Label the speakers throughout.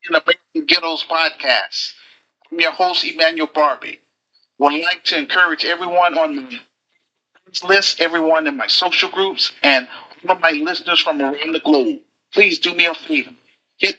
Speaker 1: in the American Ghettos podcast. I'm your host, Emmanuel Barbee. Would like to encourage everyone on the list, everyone in my social groups, and all of my listeners from around the globe. Please do me a favor. Hit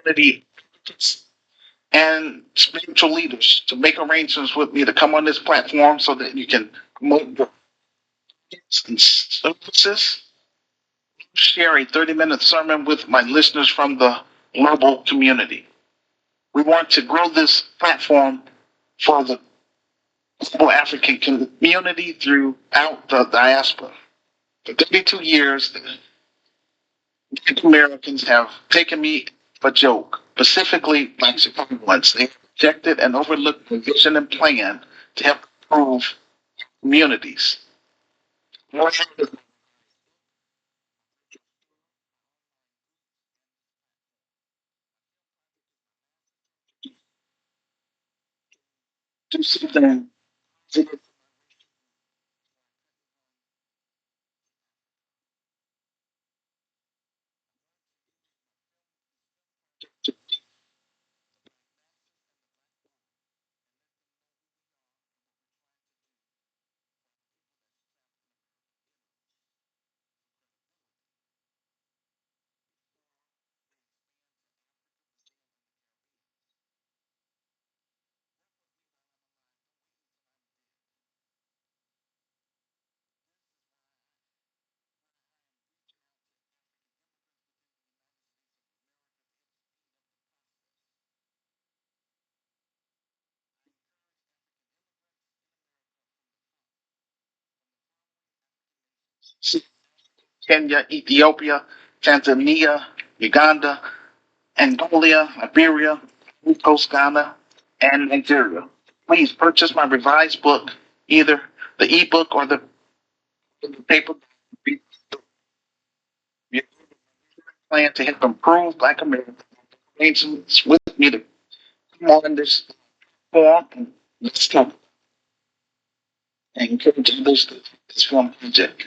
Speaker 1: community and spiritual leaders to make arrangements with me to come on this platform so that you can promote your gifts and services. Share a 30-minute sermon with my listeners from the global community. We want to grow this platform for the global African community throughout the diaspora. For 32 years, the Americans have taken me for a joke, specifically Black Chicagoans. They have rejected and overlooked the vision and plan to help improve communities. Do something to see Kenya, Ethiopia, Tanzania, Uganda, Angola, Liberia, Coast Ghana, and Nigeria. Please purchase my revised book, either the ebook or the paper. We plan to help improve Black American arrangements with me to come on this forum and let's talk and encourage others to this film project.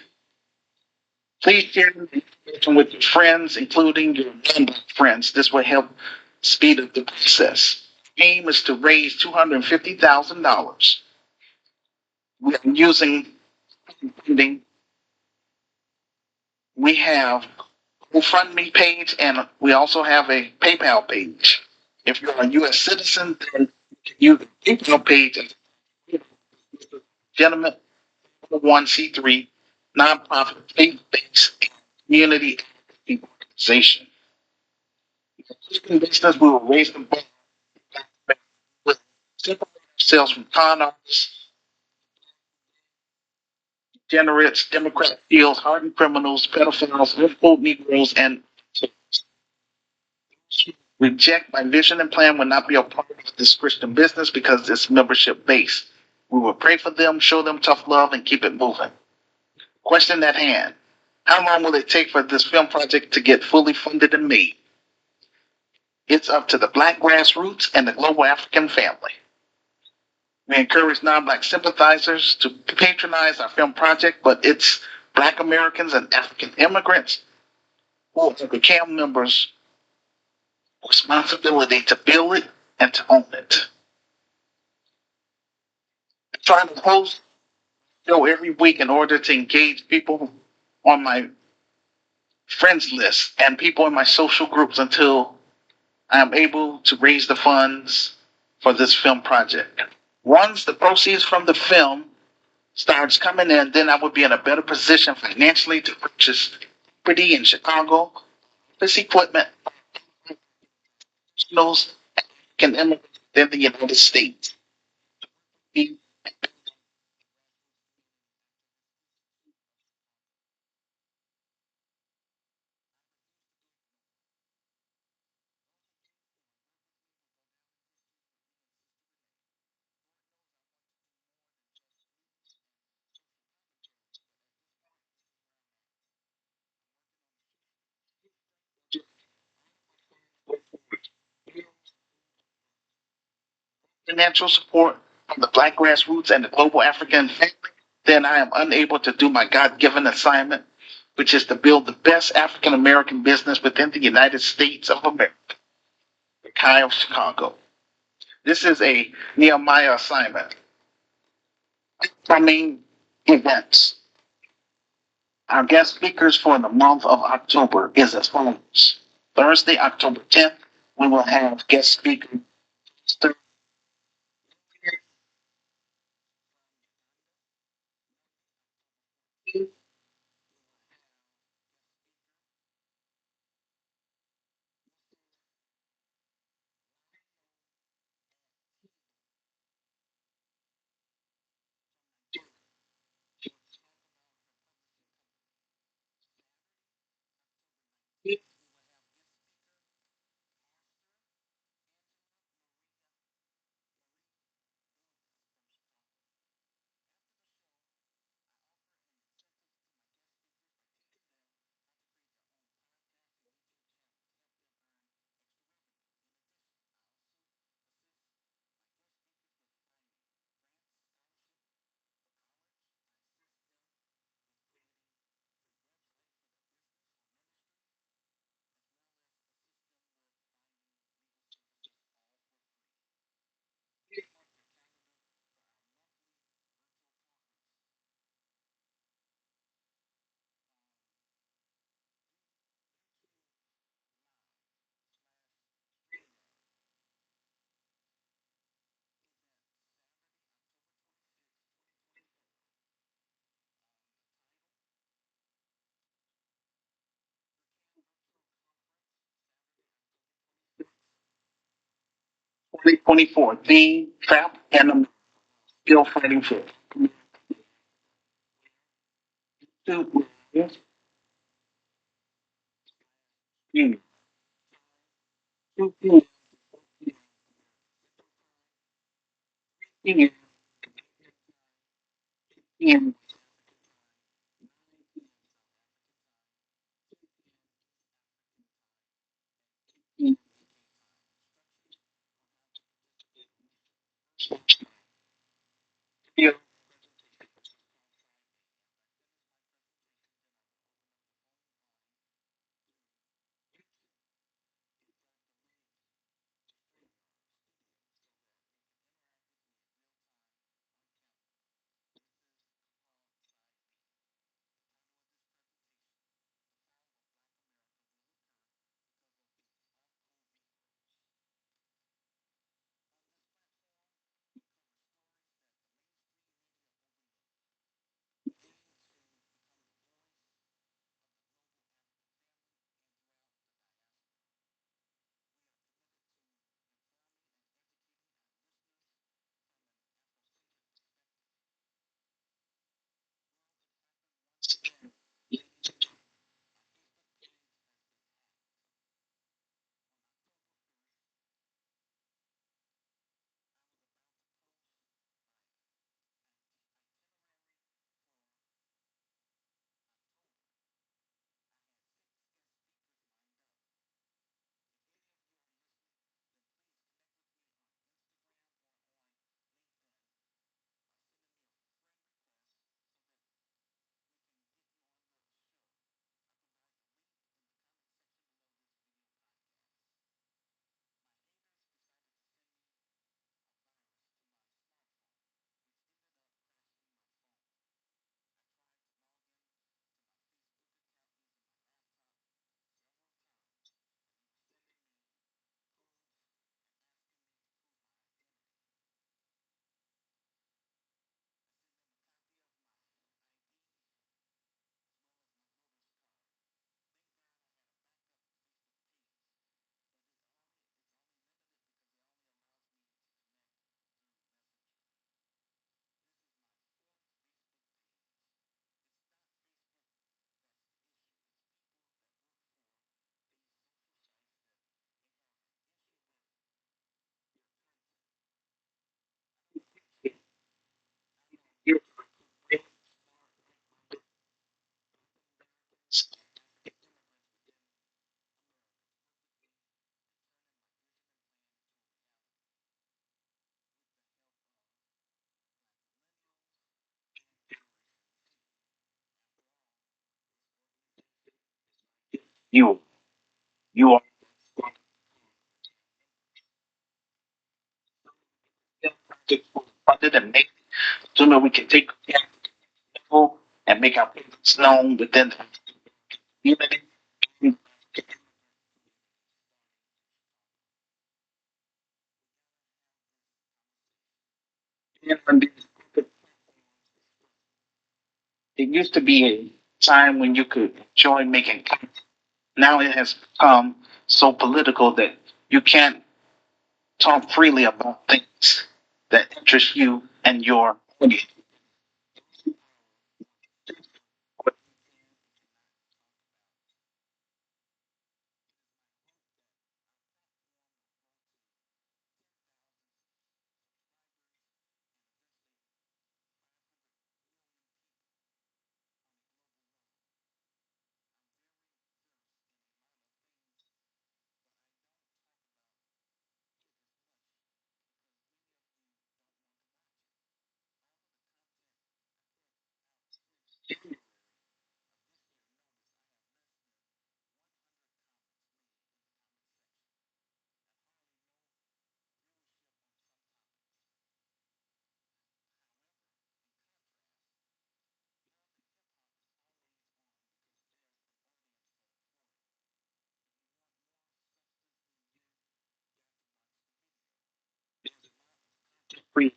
Speaker 1: Please share the information with your friends, including your non-Black friends. This will help speed up the process. Aim is to raise $250,000 We are using funding. We have a GoFundMe page and we also have a PayPal page. If you're a U.S. citizen, then you can use the PayPal page as a legitimate 1C3 nonprofit faith-based community organization. In business, we will raise the bar with separate ourselves from con artists, degenerates, Democrat fields, hardened criminals, pedophiles, unquote Negroes, and reject my vision and plan will not be a part of this Christian business because it's membership based. We will pray for them, show them tough love, and keep it moving. Question at hand. How long will it take for this film project to get fully funded and made? It's up to the Black grassroots and the global African family. We encourage non-Black sympathizers to patronize our film project, but it's Black Americans and African immigrants who have become members' responsibility to build it and to own it. I'm trying to host a show every week in order to engage people on my friends list and people in my social groups until I am able to raise the funds for this film project. Once the proceeds from the film starts coming in, then I would be in a better position financially to purchase property in Chicago, this equipment, those can immigrate within the United States. Financial support from the Black grassroots and the global African family, then I am unable to do my God given assignment, which is to build the best African American business within the United States of America, the Chi of Chicago. This is a Nehemiah assignment. Upcoming events. Our guest speakers for the month of October is as follows. Thursday, October 10th, we will have guest speaker Twenty 2024 theme, trap, and I'm still fighting for it. You you are funded and make sooner we can take people and make our presence known within the community. It used to be a time when you could enjoy making content. Now it has become so political that you can't talk freely about things that interest you and your audience. Free.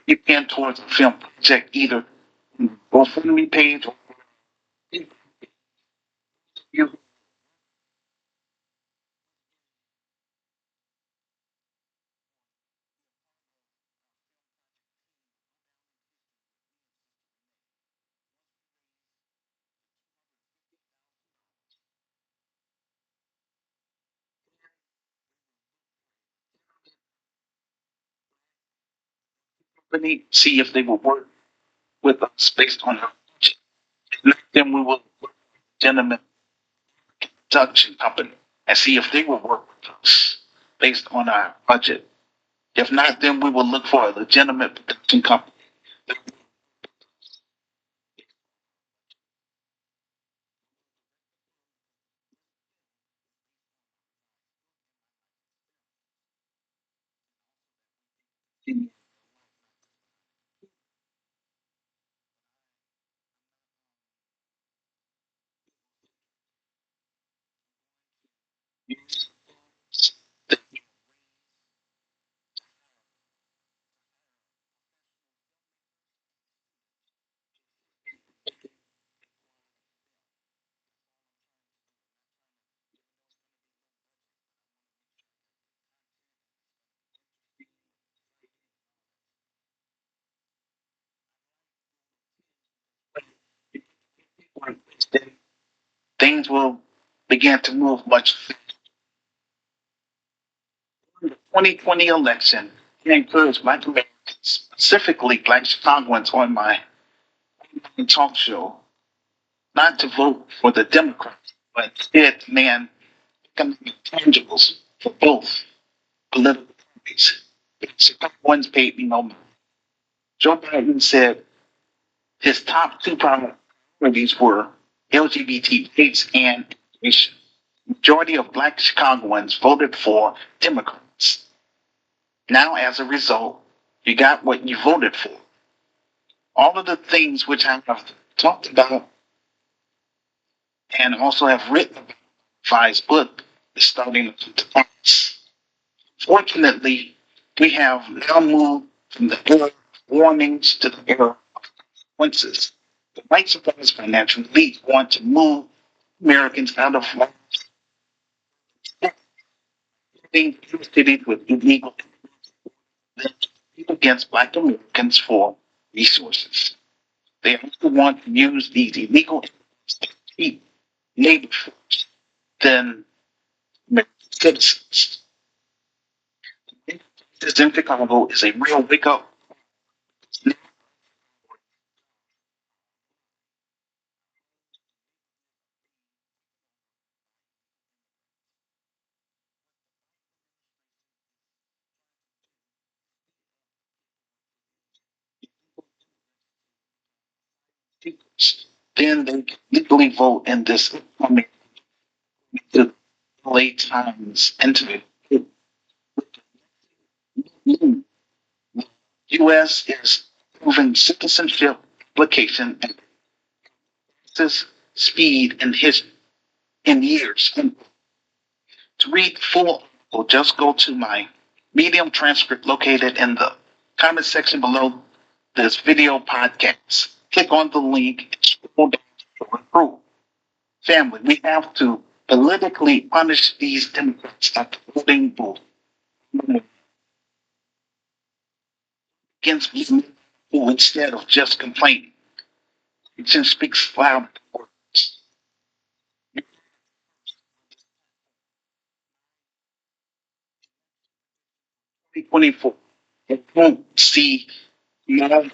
Speaker 1: You can towards a film project either GoFundMe page or you company see if they will work with us based on our budget. If not, then we will work with a gentleman production company and see if they will work with us based on our budget. If not, then we will look for a legitimate production company. things will begin to move much. In the 2020 election, I encouraged Black Americans, specifically Black Chicagoans, on my talk show not to vote for the Democrats, but instead demand economic tangibles for both political parties. Because Chicagoans paid me no mind. Joe Biden said his top two priorities were LGBT rights and immigration. Majority of Black Chicagoans voted for Democrats. Now, as a result, you got what you voted for. All of the things which I have talked about and also have written about Fi's book is starting to pass. Fortunately, we have now moved from the era of warnings to the era of consequences. The white supremacist financial elite want to move Americans out of living cities with illegal against Black Americans for resources. They also want to use these illegal immigrants to keep neighborhoods than American citizens. This in Chicago is a real wake up. Then they can legally vote in this upcoming late times into the U.S. is proving citizenship application at fastest speed in years. And to read the full article, just go to my Medium transcript located in the comment section below this video podcast. Click on the link and scroll down to recruit. Family, we have to politically punish these Democrats after voting against me instead of just complaining. It just speaks loud words. 2024. It won't see more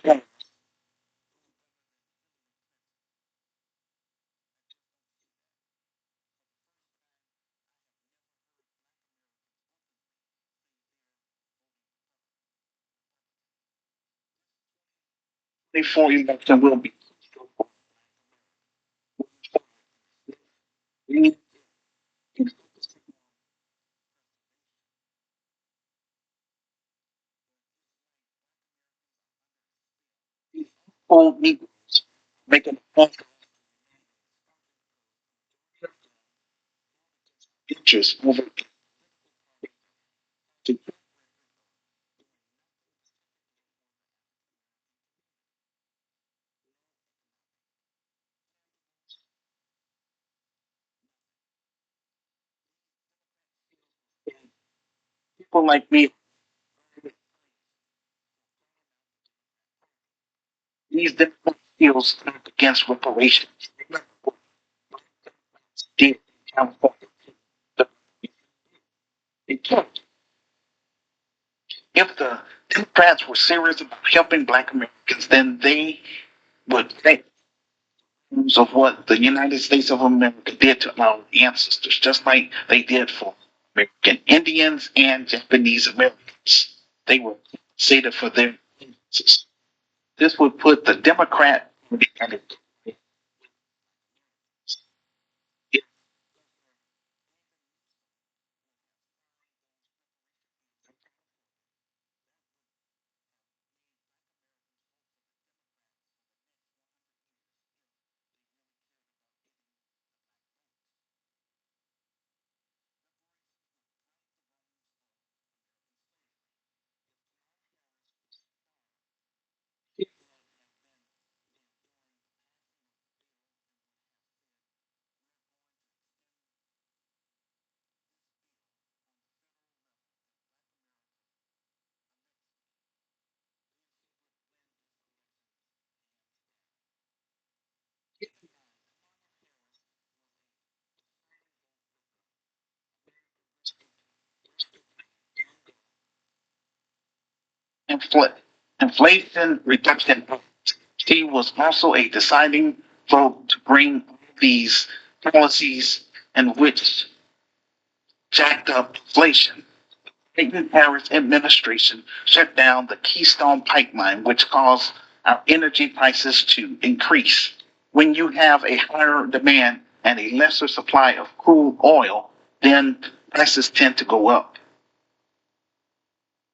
Speaker 1: 24 election will be. We need full Negroes making futures over to people like me. These Democrats still stand against reparations. Remember what they did in California. They can't. If the Democrats were serious about helping Black Americans, then they would think of what the United States of America did to our ancestors, just like they did for American Indians and Japanese Americans. They were compensated for their ancestors. This would put the Democrat Party at a Infl- Inflation Reduction Act. She was also a deciding vote to bring these policies in which jacked up inflation. Clinton Harris administration shut down the Keystone Pipeline, which caused our energy prices to increase. When you have a higher demand and a lesser supply of crude oil, then prices tend to go up.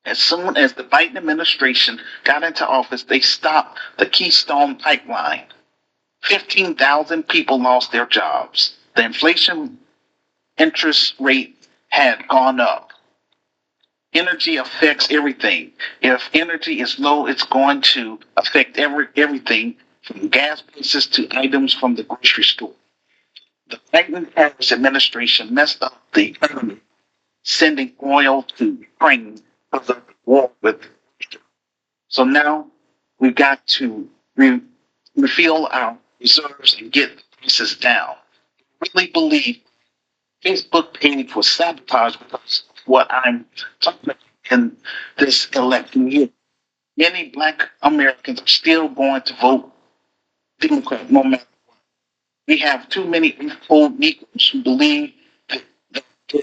Speaker 1: As soon as the Biden administration got into office, they stopped the Keystone Pipeline. 15,000 people lost their jobs. The inflation interest rate had gone up. Energy affects everything. If energy is low, it's going to affect everything from gas prices to items from the grocery store. The Biden Harris administration messed up the economy, sending oil to Ukraine because of the war with. So now we've got to refill our reserves and get the prices down. I really believe Facebook page was sabotaged because of what I'm talking about in this election year. Many Black Americans are still going to vote Democrat no matter what. We have too many old Negroes who believe that they're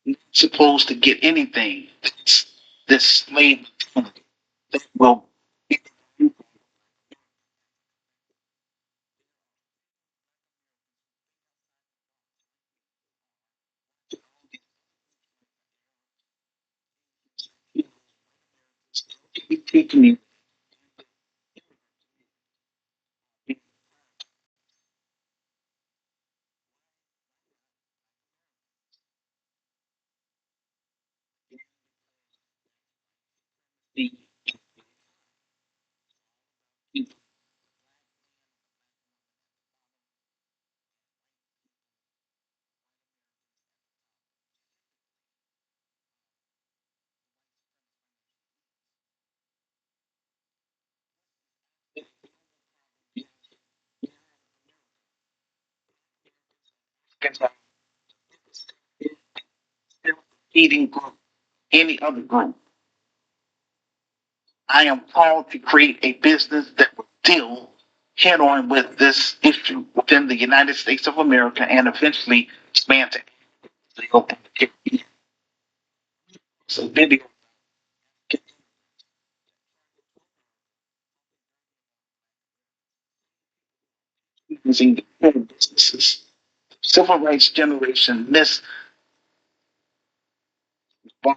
Speaker 1: not supposed to get anything. That's this slave mentality that will be taken the eating group, any other group. I am called to create a business that will deal head on with this issue within the United States of America and eventually expand to the open Caribbean. So video using the core businesses. Civil rights generation missed by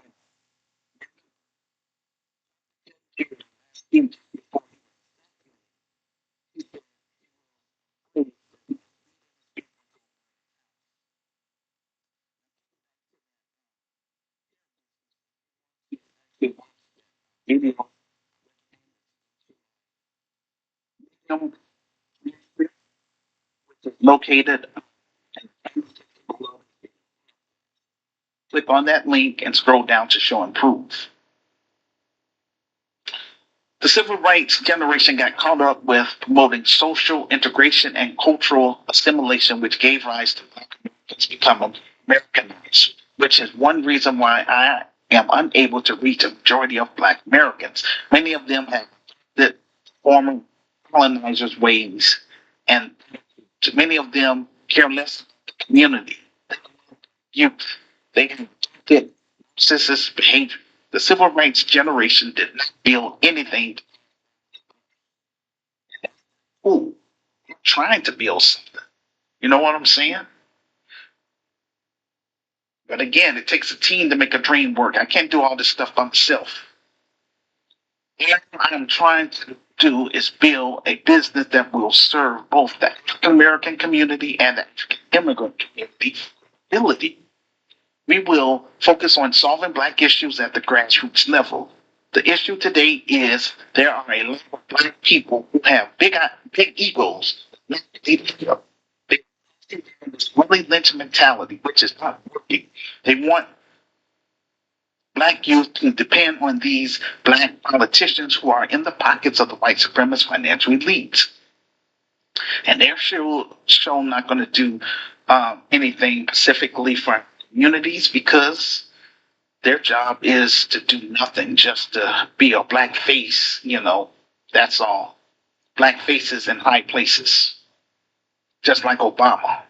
Speaker 1: video located. Click on that link and scroll down to show and prove. The civil rights generation got caught up with promoting social integration and cultural assimilation, which gave rise to Black Americans becoming Americanized, which is one reason why I am unable to reach a majority of Black Americans. Many of them have the former colonizers' ways, and to many of them care less about the community, youth. They have adopted narcissist behavior. The civil rights generation did not build anything. Ooh, I'm trying to build something. You know what I'm saying? But again, it takes a team to make a dream work. I can't do all this stuff by myself. What I'm trying to do is build a business that will serve both the African American community and the African immigrant community. Ability. We will focus on solving Black issues at the grassroots level. The issue today is there are a lot of Black people who have big egos. They have this Willie Lynch mentality, which is not working. They want Black youth to depend on these Black politicians who are in the pockets of the white supremacist financial elites. And they're sure not going to do anything specifically for communities because Their job is to do nothing, just to be a black face, that's all. Black faces in high places, just like Obama.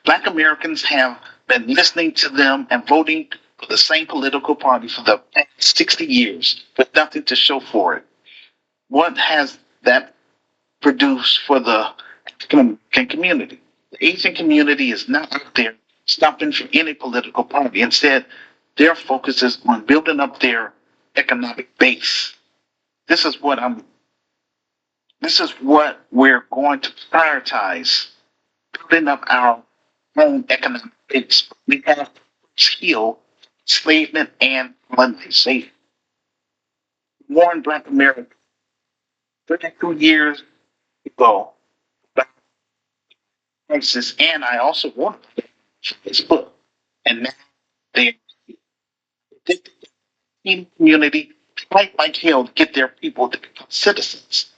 Speaker 1: Black Americans have been listening to them and voting for the same political party for the past 60 years with nothing to show for it. What has that produced for the African community? The Asian community is not out there stopping for any political party. Instead, their focus is on building up their economic base. This is what I'm this is what we're going to prioritize, building up our own economic base. We have to heal enslavement and colonization. Warren Black America 32 years ago about crisis, and I also wrote this book. And now they addicted the community fight like hell to get their people to become citizens.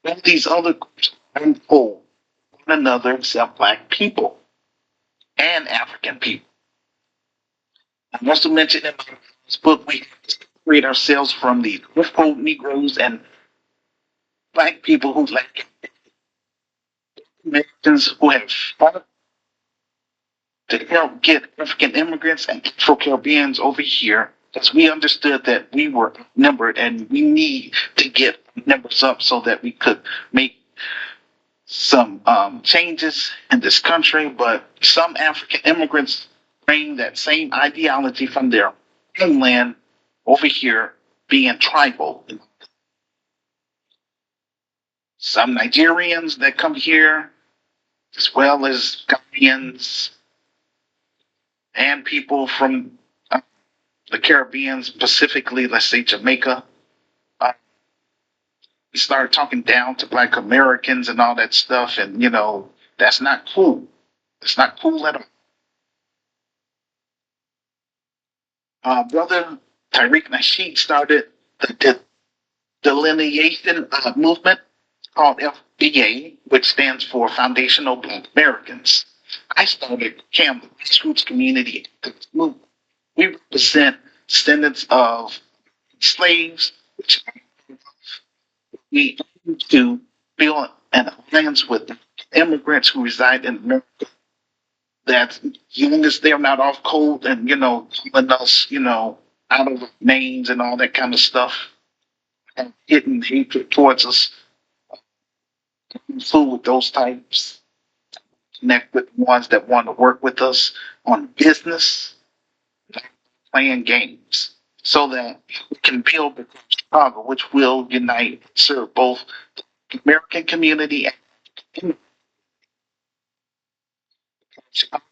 Speaker 1: All these other groups unfold one another except black people and African people. I also mentioned in my book we have to separate ourselves from the quote Negroes and black people who like Americans who have fought to help get African immigrants and Afro Caribbeans over here because we understood that we were outnumbered and we need to get numbers up so that we could make some changes in this country. But some African immigrants bring that same ideology from their homeland over here, being tribal. Some Nigerians that come here, as well as Ghanaians and people from the Caribbean, specifically, let's say Jamaica. Uh, we started talking down to Black Americans and all that stuff, and that's not cool. It's not cool at all. Brother Tariq Nasheed started the delineation movement called FBA, which stands for Foundational Black Americans. I started CAM, the Grassroots Community Movement. We represent descendants of slaves, which we aim to build an alliance with immigrants who reside in America. That as long as they're not off cold and calling us, out of names and all that kind of stuff, and hidden hatred towards us, fool with those types. Connect with ones that want to work with us on business, playing games, so that we can build the Chicago, which will unite, serve both the American community and Chicago.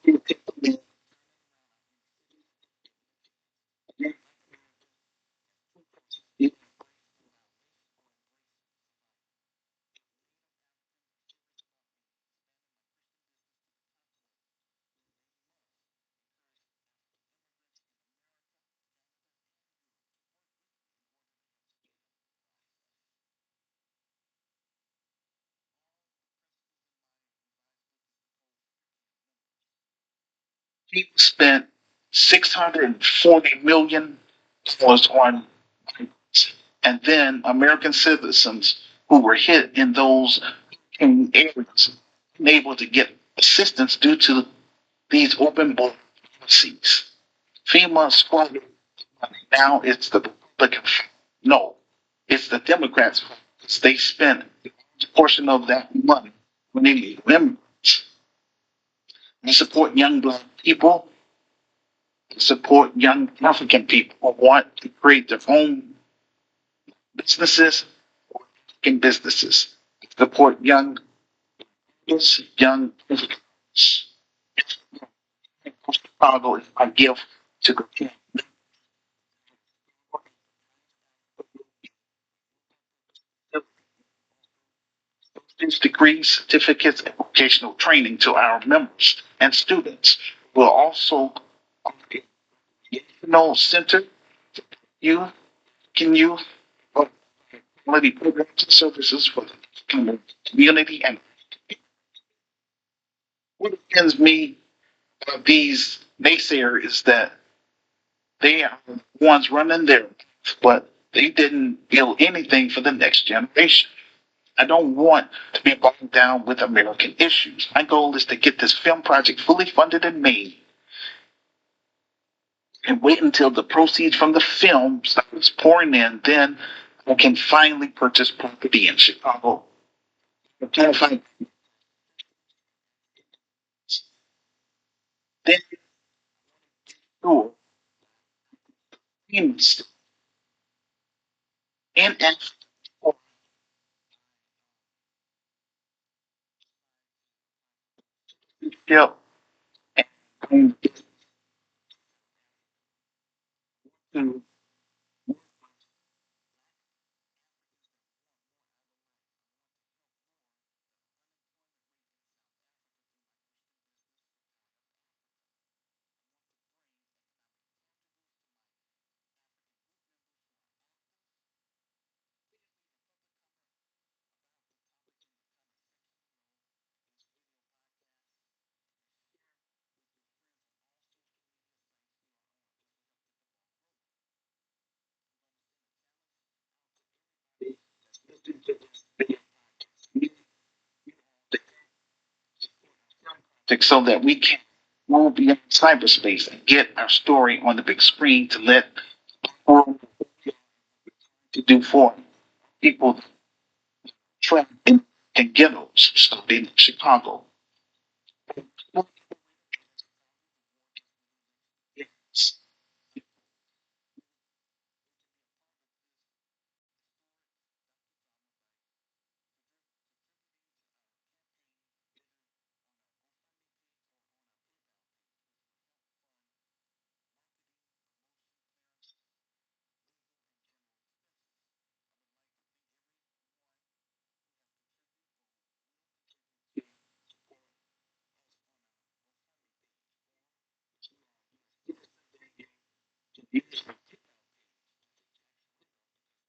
Speaker 1: People spent $640 million on, and then American citizens who were hit in those areas unable to get assistance due to these open border policies. FEMA squandered money. Now it's the Republican. No, it's the Democrats. They spent a portion of that money when they leave immigrants. They support young black people. They support young African people who want to create their own businesses or African businesses. They support young Africans. Chicago is my gift to the these degrees, certificates, and vocational training to our members and students. We'll also center youth, can youth, quality programs and services for the community. And what offends me about these naysayers is that They are the ones running their, but they didn't build anything for the next generation. I don't want to be bogged down with American issues. My goal is to get this film project fully funded and made, and wait until the proceeds from the film starts pouring in. Then I can finally purchase property in Chicago. Then sure, in in still and to so that we can move beyond cyberspace and get our story on the big screen to let the world to do for people trapped in ghettos, so in Chicago. Yes.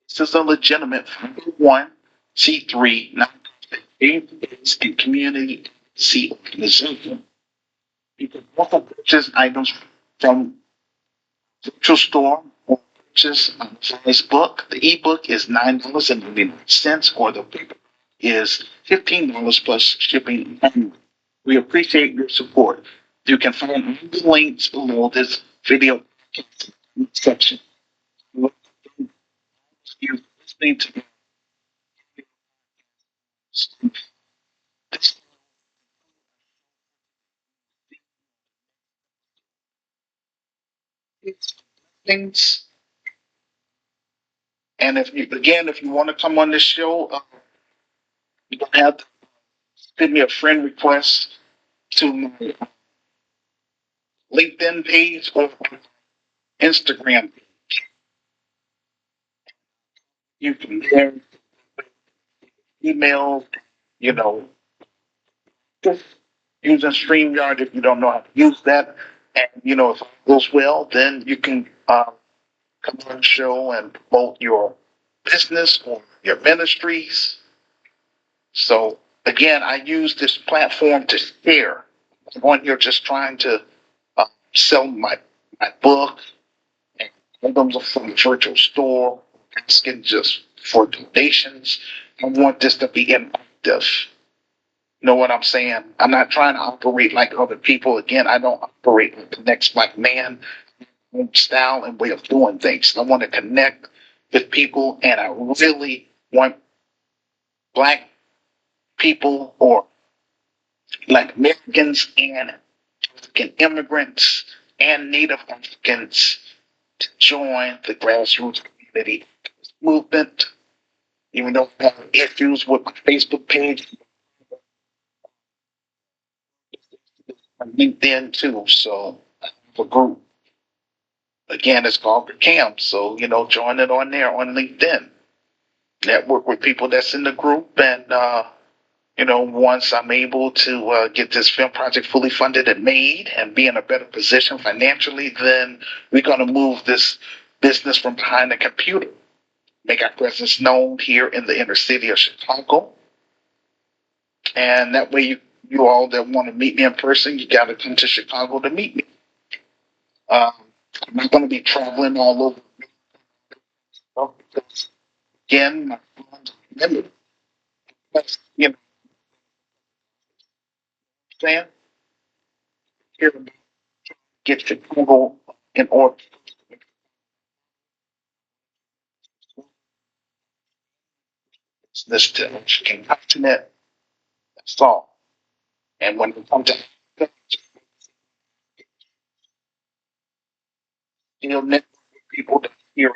Speaker 1: This is a legitimate 501c3 nonprofit faith-based and community C organization. You can also purchase items from virtual store or purchase on Facebook. The ebook is $9.99, or the paper is $15 plus shipping. And we appreciate your support. You can find all the links below this video section. You listening to these things. And if you want to come on this show, you don't have to send me a friend request to my LinkedIn page or Instagram. You can there email, you know, just using StreamYard if you don't know how to use that. And, if it goes well, then you can come on the show and promote your business or your ministries. So, again, I use this platform to share. One, you're just trying to sell my book and items from the virtual store, asking just for donations. I want this to be interactive. Know what I'm saying? I'm not trying to operate like other people. Again, I don't operate with the next black man style and way of doing things. I want to connect with people, and I really want black people or like Americans and African immigrants and Native Africans to join the grassroots community movement. Even though I have issues with my Facebook page and LinkedIn too, so I have a group. Again, it's called the Camp. So, join it on there on LinkedIn. Network with people that's in the group. And, once I'm able to get this film project fully funded and made and be in a better position financially, then we're going to move this business from behind the computer, make our presence known here in the inner city of Chicago. And that way, you all that want to meet me in person, you got to come to Chicago to meet me. I'm not going to be traveling all over because, again, my funds are limited. But, you know what I'm saying? Here, get Chicago in order. It's this continent. That's all. And when it comes to still network with people that here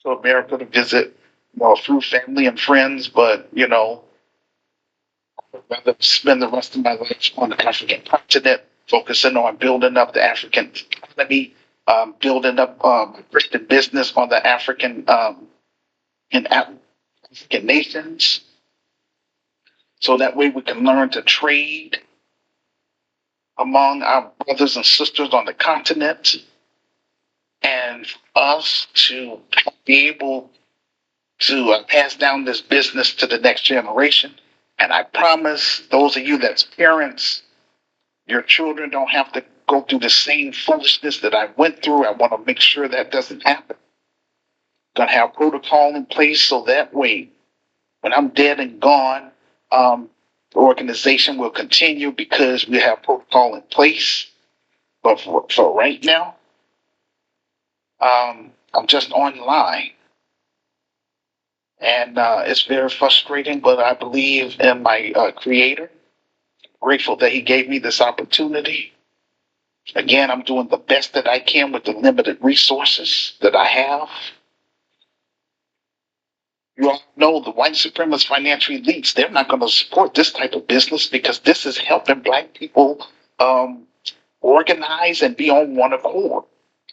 Speaker 1: to America to visit, well, through family and friends, but I'd rather spend the rest of my life on the African continent, focusing on building up the African economy, building up Christian business on the African nations, so that way we can learn to trade among our brothers and sisters on the continent, and us to be able to pass down this business to the next generation. And I promise those of you that's parents, your children don't have to go through the same foolishness that I went through. I want to make sure that doesn't happen. Gonna have protocol in place so that way, when I'm dead and gone, the organization will continue because we have protocol in place. But for right now, I'm just online, and it's very frustrating. But I believe in my Creator. Grateful that He gave me this opportunity. Again, I'm doing the best that I can with the limited resources that I have. You all know the white supremacist financial elites, they're not going to support this type of business because this is helping black people um, organize and be on one accord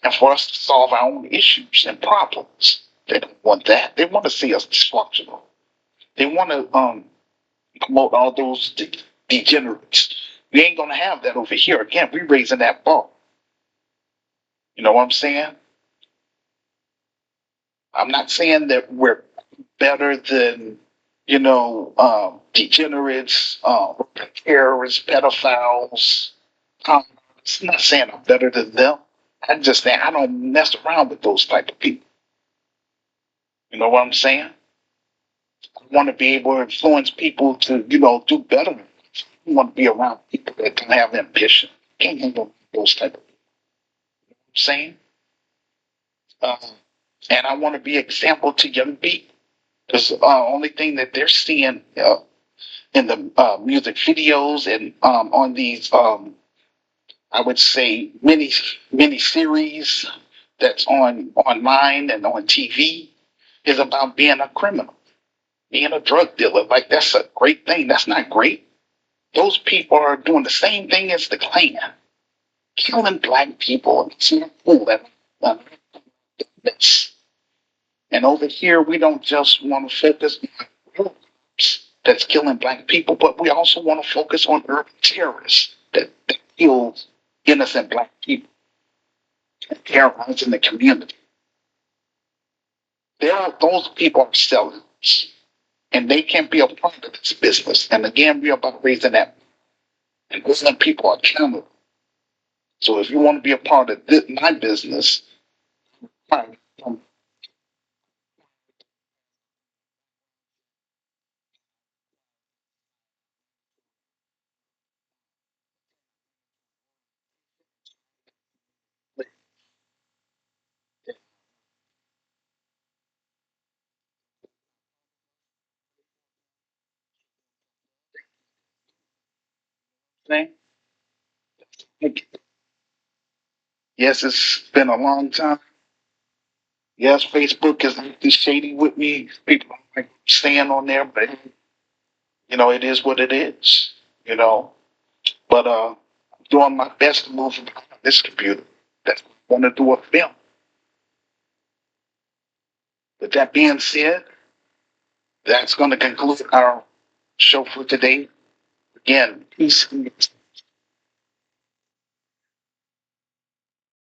Speaker 1: and for us to solve our own issues and problems. They don't want that. They want to see us dysfunctional. They want to promote all those degenerates. We ain't going to have that over here. Again, we're raising that bar. You know what I'm saying? I'm not saying that we're better than, degenerates, terrorists, pedophiles. I'm not saying I'm better than them. I'm just saying I don't mess around with those type of people. You know what I'm saying? I want to be able to influence people to, do better. I want to be around people that can have ambition. Can't handle those type of people. You know what I'm saying? And I want to be example to young people. Because the only thing that they're seeing in the music videos and on these, I would say, mini series that's on online and on TV is about being a criminal, being a drug dealer. Like that's a great thing. That's not great. Those people are doing the same thing as the Klan, killing black people. It's not cool. That's And over here, we don't just want to focus on groups that's killing black people, but we also want to focus on urban terrorists that kill innocent black people and terrorizing the community. Those people are sellers, and they can't be a part of this business. And again, we're about raising that and holding people accountable. So if you want to be a part of my business, fine. Yes, it's been a long time. Yes, Facebook is acting shady with me. People don't like staying on there, but it is what it is. You know, but I'm doing my best to move from this computer. That's want to do a film. With that being said, that's going to conclude our show for today. Again, peace.